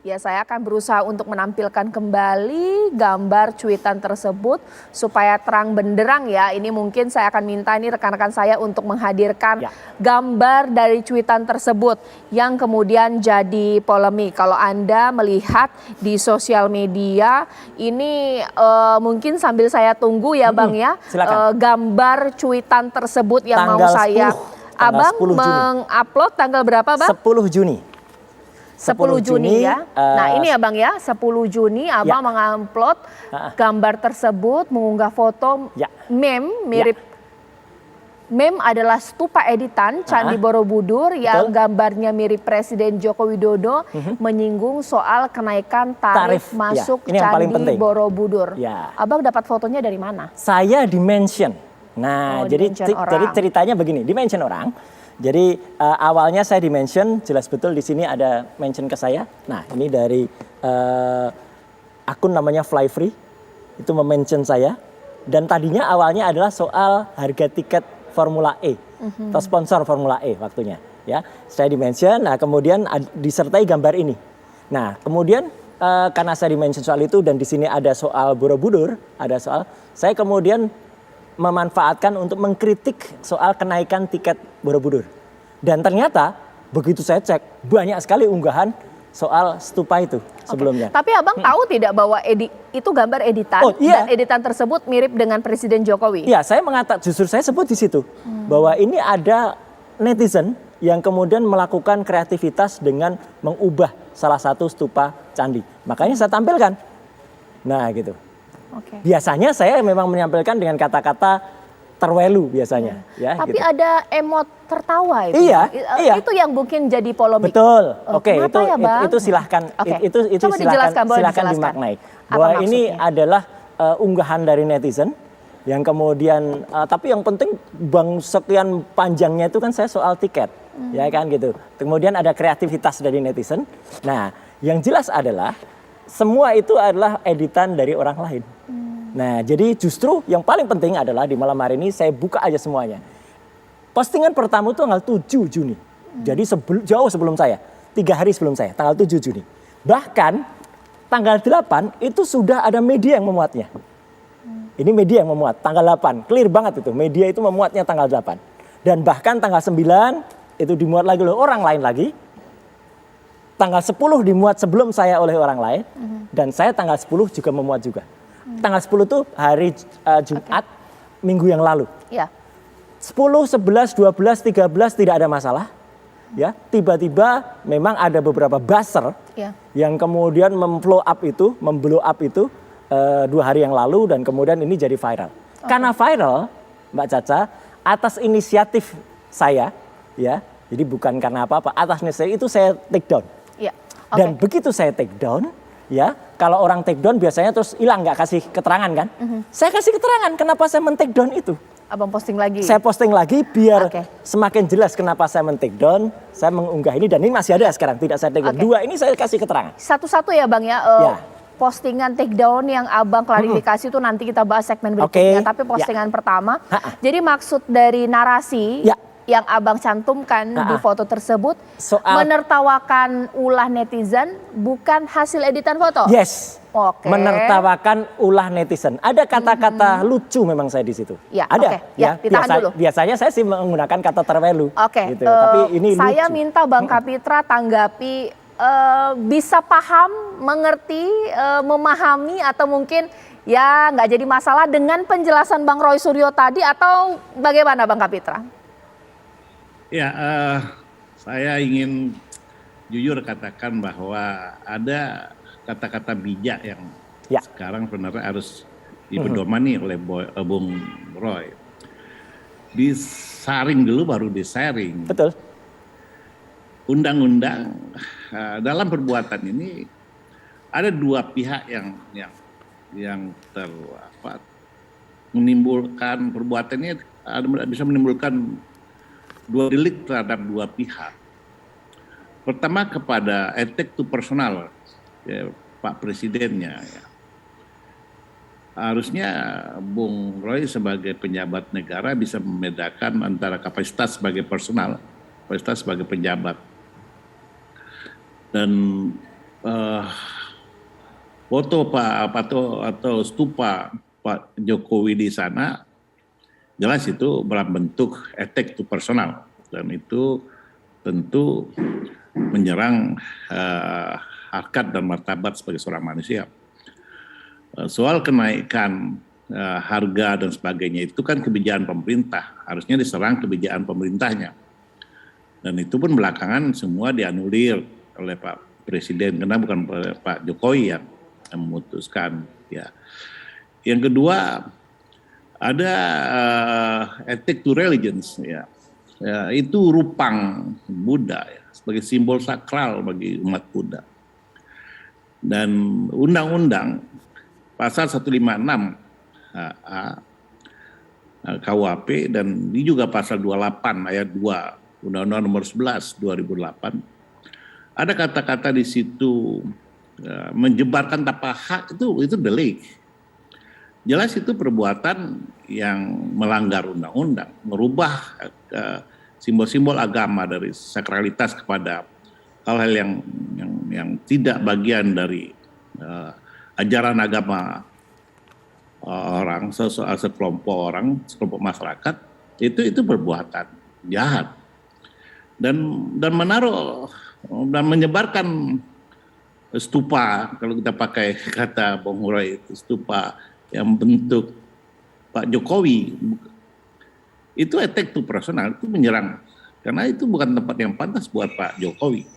Ya, saya akan berusaha untuk menampilkan kembali gambar cuitan tersebut supaya terang benderang ya. Ini mungkin saya akan minta ini rekan-rekan saya untuk menghadirkan gambar dari cuitan tersebut yang kemudian jadi polemik. Kalau Anda melihat di sosial media ini mungkin sambil saya tunggu ya Bang ya, gambar cuitan tersebut yang tanggal mau saya 10, Abang mengupload tanggal berapa Bang? 10 Juni. 10 Juni ya. Nah ini ya Bang ya, 10 Juni Abang mengupload gambar tersebut, mengunggah foto meme mirip meme adalah stupa editan Candi Borobudur yang gambarnya mirip Presiden Joko Widodo menyinggung soal kenaikan tarif masuk Candi Borobudur. Abang dapat fotonya dari mana? Saya di-mention. Nah, jadi ceritanya begini, di-mention orang. Jadi awalnya saya di-mention, jelas betul di sini ada mention ke saya. Nah, ini dari akun namanya Fly Free, itu memention saya. Dan tadinya awalnya adalah soal harga tiket Formula E, atau sponsor Formula E waktunya. Ya, saya di-mention, nah kemudian disertai gambar ini. Nah, kemudian karena saya di-mention soal itu dan di sini ada soal Borobudur, ada soal, saya kemudian memanfaatkan untuk mengkritik soal kenaikan tiket Borobudur. Dan ternyata begitu saya cek banyak sekali unggahan soal stupa itu sebelumnya. Tapi Abang tahu tidak bahwa itu gambar editan dan editan tersebut mirip dengan Presiden Jokowi? Iya, saya justru saya sebut di situ bahwa ini ada netizen yang kemudian melakukan kreativitas dengan mengubah salah satu stupa candi. Makanya saya tampilkan. Nah, gitu. Biasanya saya memang menyampaikan dengan kata-kata terwelu biasanya. Ya, tapi gitu. Ada emot tertawa itu. Iya. Itu yang mungkin jadi polemik. Betul. Oke, itu silahkan. Itu silahkan dimaknai. Bahwa ini adalah unggahan dari netizen yang kemudian, tapi yang penting bang sekian panjangnya itu kan saya soal tiket, ya kan gitu. Kemudian ada kreativitas dari netizen. Nah, yang jelas adalah semua itu adalah editan dari orang lain. Nah, jadi justru yang paling penting adalah di malam hari ini saya buka aja semuanya. Postingan pertama itu tanggal 7 Juni. Jadi jauh sebelum saya, 3 hari sebelum saya, tanggal 7 Juni. Bahkan tanggal 8 itu sudah ada media yang memuatnya. Ini media yang memuat, tanggal 8. Clear banget itu, media itu memuatnya tanggal 8. Dan bahkan tanggal 9 itu dimuat lagi oleh orang lain lagi. Tanggal 10 dimuat sebelum saya oleh orang lain. Dan saya tanggal 10 juga memuat juga. Tanggal 10 itu hari Jumat minggu yang lalu. 10, 11, 12, 13 tidak ada masalah. Ya, tiba-tiba memang ada beberapa buzzer yang kemudian memblow up itu 2 hari yang lalu dan kemudian ini jadi viral. Karena viral, Mbak Caca, atas inisiatif saya, ya, jadi bukan karena apa-apa, atas inisiatif itu saya take down. Dan begitu saya take down, ya, kalau orang take down biasanya terus hilang nggak kasih keterangan kan? Saya kasih keterangan kenapa saya men-take down itu. Abang posting lagi? Saya posting lagi biar semakin jelas kenapa saya men-take down. Saya mengunggah ini dan ini masih ada sekarang, tidak saya take down. 2 ini saya kasih keterangan. Satu-satu ya Bang ya? Postingan take down yang Abang klarifikasi itu nanti kita bahas segmen berikutnya. Tapi postingan pertama, jadi maksud dari narasi yang Abang cantumkan di foto tersebut menertawakan ulah netizen bukan hasil editan foto. Yes. Menertawakan ulah netizen. Ada kata-kata lucu memang saya di situ. Ada. Ditahan dulu. Biasanya saya sih menggunakan kata terwelu. Gitu. Tapi ini saya lucu. minta Bang Kapitra tanggapi bisa paham, mengerti, memahami atau mungkin ya nggak jadi masalah dengan penjelasan Bang Roy Suryo tadi atau bagaimana Bang Kapitra? Ya, saya ingin jujur katakan bahwa ada kata-kata bijak yang sekarang sebenarnya harus dipedomani oleh Bung Roy. Disaring dulu baru disaring. Betul. Undang-undang dalam perbuatan ini ada 2 pihak yang menimbulkan perbuatannya bisa menimbulkan 2 delik terhadap 2 pihak. Pertama kepada attack to personal, ya, Pak Presidennya. Ya. Harusnya Bung Roy sebagai pejabat negara bisa membedakan antara kapasitas sebagai personal, kapasitas sebagai pejabat. Dan eh, foto atau stupa Pak Jokowi di sana jelas itu dalam bentuk attack to personal, dan itu tentu menyerang harkat dan martabat sebagai seorang manusia. Soal kenaikan harga dan sebagainya itu kan kebijakan pemerintah, harusnya diserang kebijakan pemerintahnya. Dan itu pun belakangan semua dianulir oleh Pak Presiden, karena bukan Pak Jokowi yang memutuskan. Ya. Yang kedua, ada ethic to religions, ya. Ya, itu rupang Buddha ya, sebagai simbol sakral bagi umat Buddha. Dan undang-undang pasal 156 KUHP dan ini juga pasal 28 ayat 2 Undang-Undang nomor 11 2008, ada kata-kata di situ menyebarkan tanpa hak, itu delik. Jelas itu perbuatan yang melanggar undang-undang, merubah simbol-simbol agama dari sakralitas kepada hal-hal yang tidak bagian dari ajaran agama orang, sekelompok masyarakat, itu perbuatan jahat. Dan menaruh dan menyebarkan stupa, kalau kita pakai kata Bung Hurai, stupa yang bentuk Pak Jokowi, itu attack to personal, itu menyerang, karena itu bukan tempat yang pantas buat Pak Jokowi.